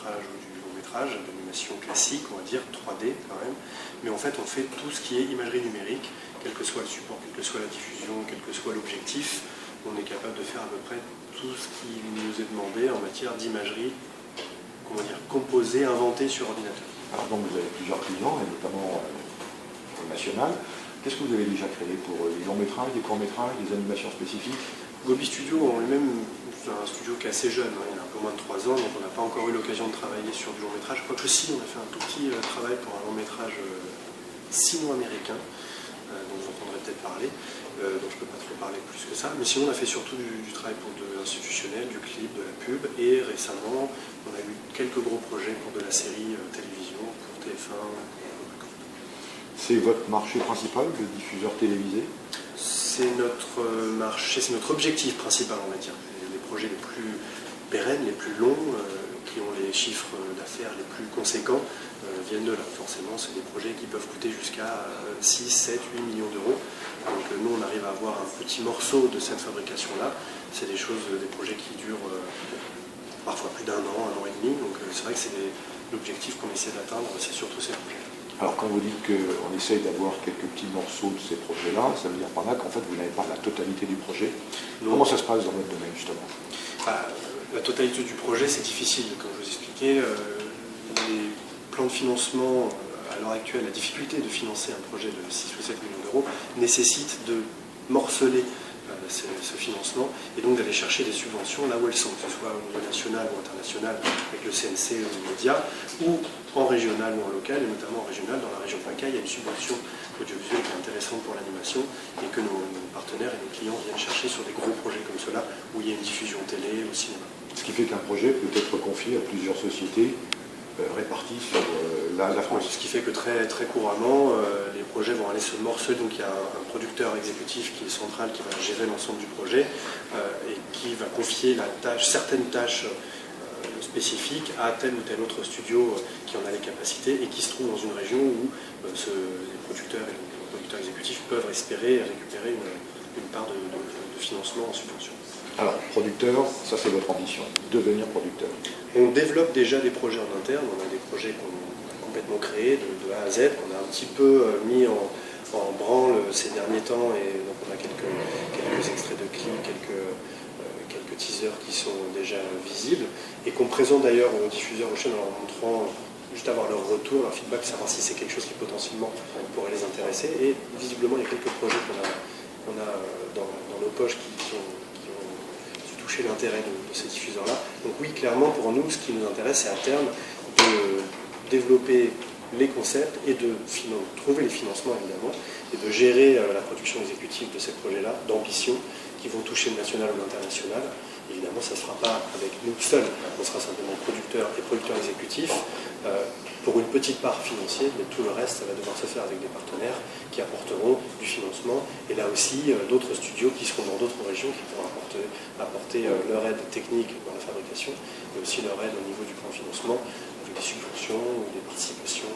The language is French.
métrage ou du long métrage, d'animation classique, on va dire, 3D quand même, mais en fait on fait tout ce qui est imagerie numérique, quel que soit le support, quelle que soit la diffusion, quel que soit l'objectif, on est capable de faire à peu près tout ce qui nous est demandé en matière d'imagerie, comment dire, composée, inventée sur ordinateur. Alors donc vous avez plusieurs clients, et notamment au national. Qu'est-ce que vous avez déjà créé pour les longs métrages, des courts métrages, des animations spécifiques? Gobi Studio en lui-même, c'est un studio qui est assez jeune, hein, il a un peu moins de 3 ans, donc on n'a pas encore eu l'occasion de travailler sur du long métrage. Quoique si, on a fait un tout petit travail pour un long métrage sino-américain, dont vous entendrez peut-être parler, donc je ne peux pas trop parler plus que ça. Mais sinon on a fait surtout du travail pour de l'institutionnel, du clip, de la pub, et récemment on a eu quelques gros projets pour de la série télévision, pour TF1. C'est votre marché principal, le diffuseur télévisé? C'est notre marché, c'est notre objectif principal, on va dire. Les projets les plus pérennes, les plus longs, qui ont les chiffres d'affaires les plus conséquents, viennent de là. Forcément, c'est des projets qui peuvent coûter jusqu'à 6, 7, 8 millions d'euros. Donc nous, on arrive à avoir un petit morceau de cette fabrication-là. C'est des choses, des projets qui durent parfois plus d'1 an, 1 an et demi. Donc c'est vrai que c'est l'objectif qu'on essaie d'atteindre, c'est surtout ces projets. Alors quand vous dites qu'on essaye d'avoir quelques petits morceaux de ces projets-là, ça veut dire par là qu'en fait vous n'avez pas la totalité du projet. Non. Comment ça se passe dans votre domaine justement? La totalité du projet, c'est difficile. Comme je vous expliquais, les plans de financement, à l'heure actuelle, la difficulté de financer un projet de 6 ou 7 millions d'euros nécessite de morceler ce financement et donc d'aller chercher des subventions là où elles sont, que ce soit au niveau national ou international avec le CNC ou les médias, ou en régional ou en local, et notamment en régional, dans la région PACA, il y a une subvention audiovisuelle qui est intéressante pour l'animation et que nos partenaires et nos clients viennent chercher sur des gros projets comme cela où il y a une diffusion télé au cinéma. Ce qui fait qu'un projet peut être confié à plusieurs sociétés réparties sur la France. Ce qui fait que très, très couramment, les projets vont aller se morceler. Donc il y a un producteur exécutif qui est central, qui va gérer l'ensemble du projet et qui va confier certaines tâches spécifiques à tel ou tel autre studio qui en a les capacités et qui se trouve dans une région où les producteurs et les producteurs exécutifs peuvent espérer récupérer une part de financement en subvention. Alors, producteur, ça c'est votre ambition, devenir producteur. On développe déjà des projets en interne, on a des projets qu'on a complètement créés de A à Z, qu'on a un petit peu mis en branle ces derniers temps, et donc on a quelques extraits de clips, quelques teasers qui sont déjà visibles, et qu'on présente d'ailleurs aux diffuseurs aux chaînes en leur montrant, juste avoir leur retour, leur feedback, savoir si c'est quelque chose qui potentiellement pourrait les intéresser, et visiblement il y a quelques projets qu'on a dans nos poches qui ont touché l'intérêt de ces diffuseurs-là. Donc oui, clairement, pour nous, ce qui nous intéresse, c'est à terme de développer les concepts et de trouver les financements, évidemment, et de gérer la production exécutive de ces projets-là, d'ambition, qui vont toucher le national ou l'international. Évidemment, ça ne sera pas avec nous seuls, on sera simplement producteurs et producteurs exécutifs, pour une petite part financière, mais tout le reste, ça va devoir se faire avec des partenaires qui apporteront du financement, et là aussi d'autres studios qui seront dans d'autres régions qui pourront apporter leur aide technique dans la fabrication, mais aussi leur aide au niveau du plan de financement, avec des subventions ou des participations.